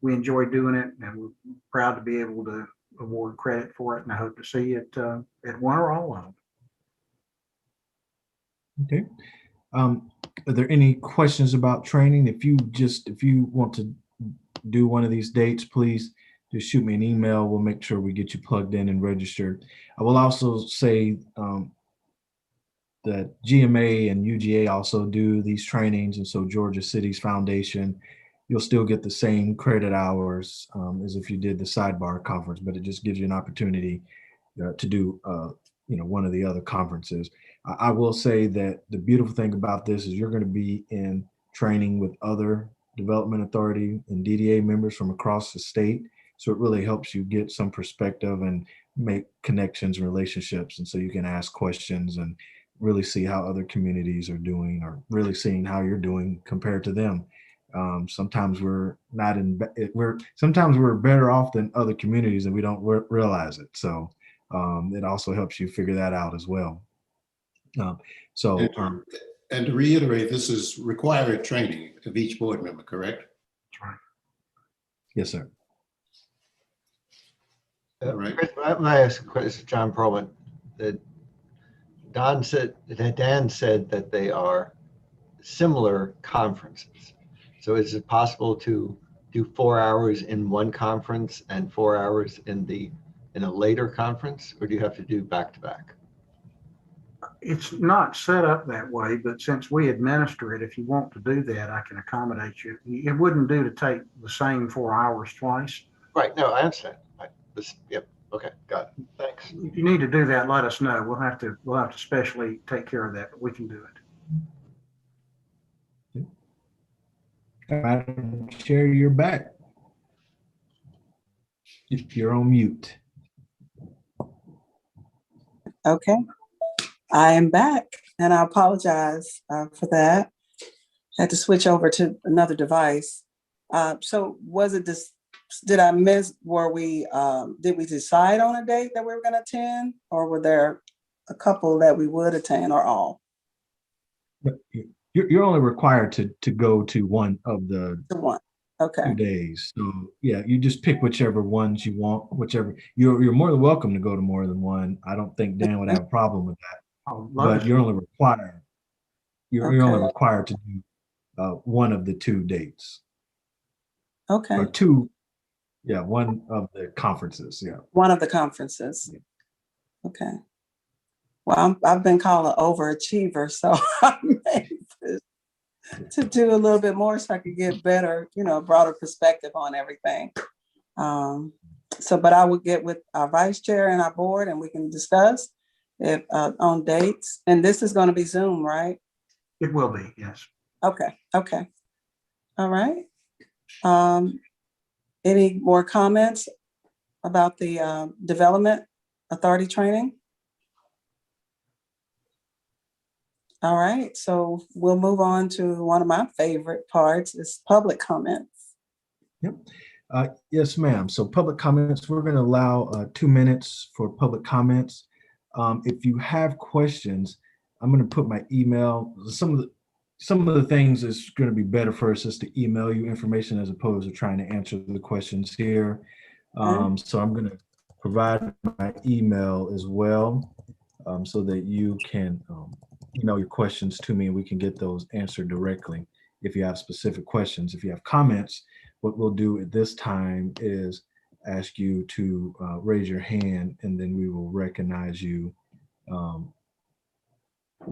We enjoy doing it, and we're proud to be able to award credit for it, and I hope to see it at one or all of them. Okay. Are there any questions about training? If you want to do one of these dates, please just shoot me an email. We'll make sure we get you plugged in and registered. I will also say that GMA and UGA also do these trainings, and so Georgia Cities Foundation, you'll still get the same credit hours as if you did the Sidebar conference, but it just gives you an opportunity to do one of the other conferences. I will say that the beautiful thing about this is you're going to be in training with other development authority and DDA members from across the state. So it really helps you get some perspective and make connections and relationships. And so you can ask questions and really see how other communities are doing, or really seeing how you're doing compared to them. Sometimes we're better off than other communities and we don't realize it. So it also helps you figure that out as well. And to reiterate, this is required training of each board member, correct? That's right. Yes, sir. Right. Chris, I ask a question, John Perlman. Dan said that they are similar conferences. So is it possible to do 4 hours in one conference and 4 hours in a later conference, or do you have to do back to back? It's not set up that way, but since we administer it, if you want to do that, I can accommodate you. It wouldn't do to take the same 4 hours twice. Right. No, I understand. Yep. Okay. Got it. Thanks. If you need to do that, let us know. We'll have to specially take care of that, but we can do it. Madam Chair, you're back. You're on mute. Okay, I am back, and I apologize for that. Had to switch over to another device. So was it this? Did I miss? Did we decide on a date that we were going to attend, or were there a couple that we would attend, or all? You're only required to go to one of the The one. Okay. 2 days. So yeah, you just pick whichever ones you want, whichever you're more than welcome to go to more than one. I don't think Dan would have a problem with that, I'll love but to- you're only required, you're only Okay. required to do one of the 2 dates Okay. or two, yeah, one of the conferences. Yeah. One of the conferences. Yeah. Okay. Well, I've been called an overachiever, so I'm anxious to do a little bit more so I could get better, broader perspective on everything. But I will get with our vice chair and our board and we can discuss if on dates. And this is going to be Zoom, right? It will be, yes. Okay. All right. Any more comments about the development authority training? All right, so we'll move on to one of my favorite parts is public comments. Yep. Yes, ma'am. So public comments, we're going to allow 2 minutes for public comments. If you have questions, I'm going to put my email. Some of the things is going to be better for us is to email you information as opposed to trying to answer the questions here. So I'm going to provide my email as well, so that you can email your questions to me and we can get those answered directly. If you have specific questions, if you have comments, what we'll do at this time is ask you to raise your hand and then we will recognize you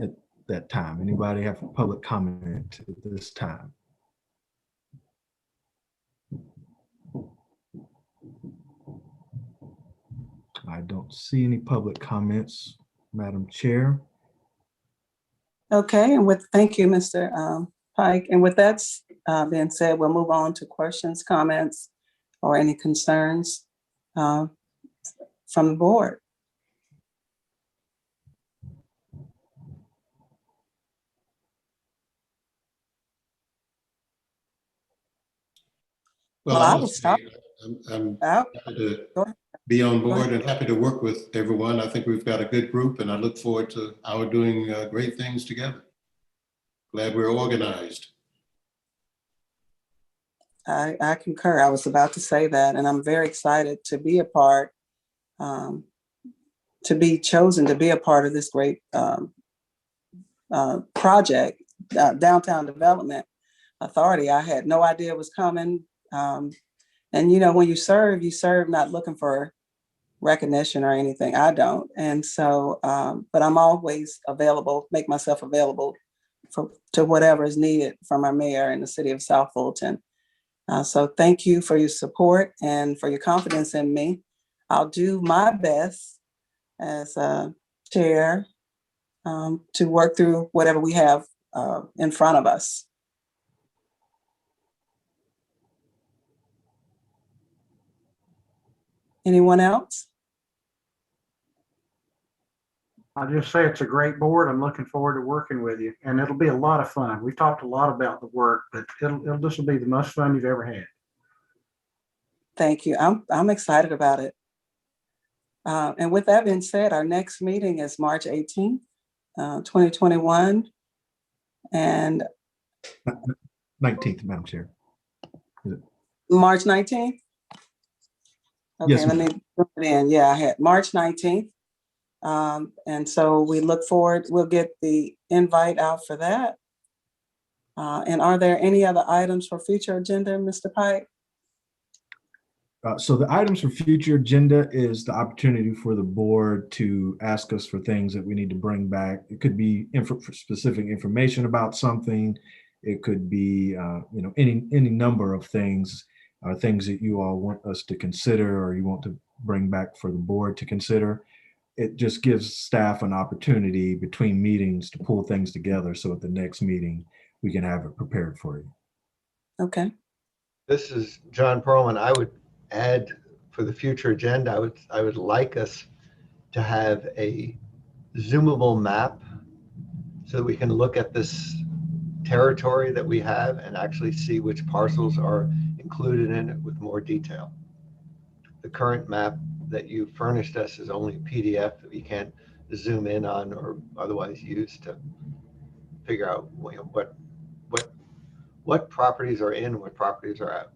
at that time. Anybody have a public comment at this time? I don't see any public comments, Madam Chair. Okay, and thank you, Mr. Pike. And with that being said, we'll move on to questions, comments, or any concerns from the board. Well, I I will would stop. say I'm Out. happy to Go ahead. be on Go board ahead. and happy to work with everyone. I think we've got a good group and I look forward to our doing great things together. Glad we're organized. I concur. I was about to say that, and I'm very excited to be a part, to be chosen to be a part of this great project, Downtown Development Authority. I had no idea it was coming. And when you serve not looking for recognition or anything. I don't. And so, but I'm always available, make myself available to whatever is needed from our mayor in the city of South Fulton. So thank you for your support and for your confidence in me. I'll do my best as a chair to work through whatever we have in front of us. Anyone else? I'll just say it's a great board. I'm looking forward to working with you, and it'll be a lot of fun. We've talked a lot about the work, but this will be the most fun you've ever had. Thank you. I'm excited about it. And with that being said, our next meeting is March 18th, 2021, and 19th, Madam Chair. March 19th. Okay, Yes, let ma'am. me put it in. Yeah, I had March 19th. And so we look forward, we'll get the invite out for that. And are there any other items for future agenda, Mr. Pike? So the items for future agenda is the opportunity for the board to ask us for things that we need to bring back. It could be specific information about something. It could be, any number of things, things that you all want us to consider or you want to bring back for the board to consider. It just gives staff an opportunity between meetings to pull things together. So at the next meeting, we can have it prepared for you. Okay. This is John Perlman. I would add for the future agenda, I would like us to have a zoomable map so that we can look at this territory that we have and actually see which parcels are included in it with more detail. The current map that you furnished us is only PDF that we can't zoom in on or otherwise use to figure out what properties are in, what properties are out.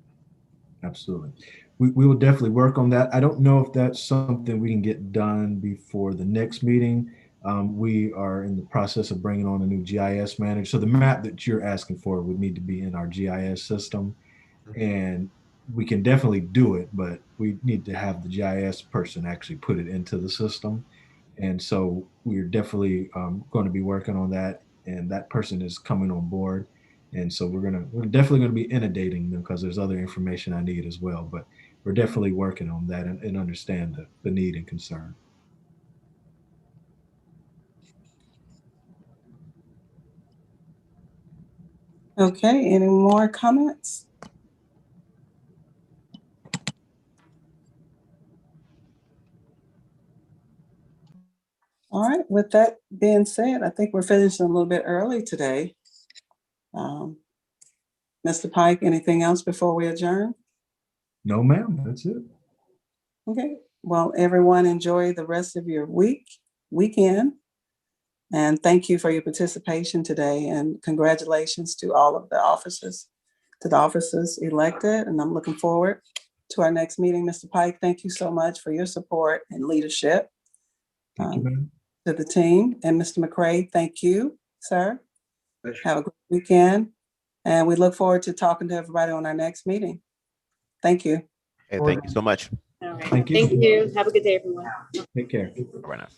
Absolutely. We will definitely work on that. I don't know if that's something we can get done before the next meeting. We are in the process of bringing on a new GIS manager. So the map that you're asking for would need to be in our GIS system. And we can definitely do it, but we need to have the GIS person actually put it into the system. And so we're definitely going to be working on that. And that person is coming on board. And so we're definitely going to be inundating them because there's other information I need as well. But we're definitely working on that and understand the need and concern. Okay, any more comments? All right, with that being said, I think we're finishing a little bit early today. Mr. Pike, anything else before we adjourn? No, ma'am, that's it. Okay, well, everyone enjoy the rest of your weekend. And thank you for your participation today, and congratulations to all of the officers elected. And I'm looking forward to our next meeting. Mr. Pike, thank you so much for your support and leadership. Thank you, ma'am. To the team. And Mr. McCray, thank you, sir. Have a great weekend. And we look forward to talking to everybody on our next meeting. Thank you. Hey, thank you so much. All right. Thank you. Thank you. Have a good day, everyone. Take care. All right now.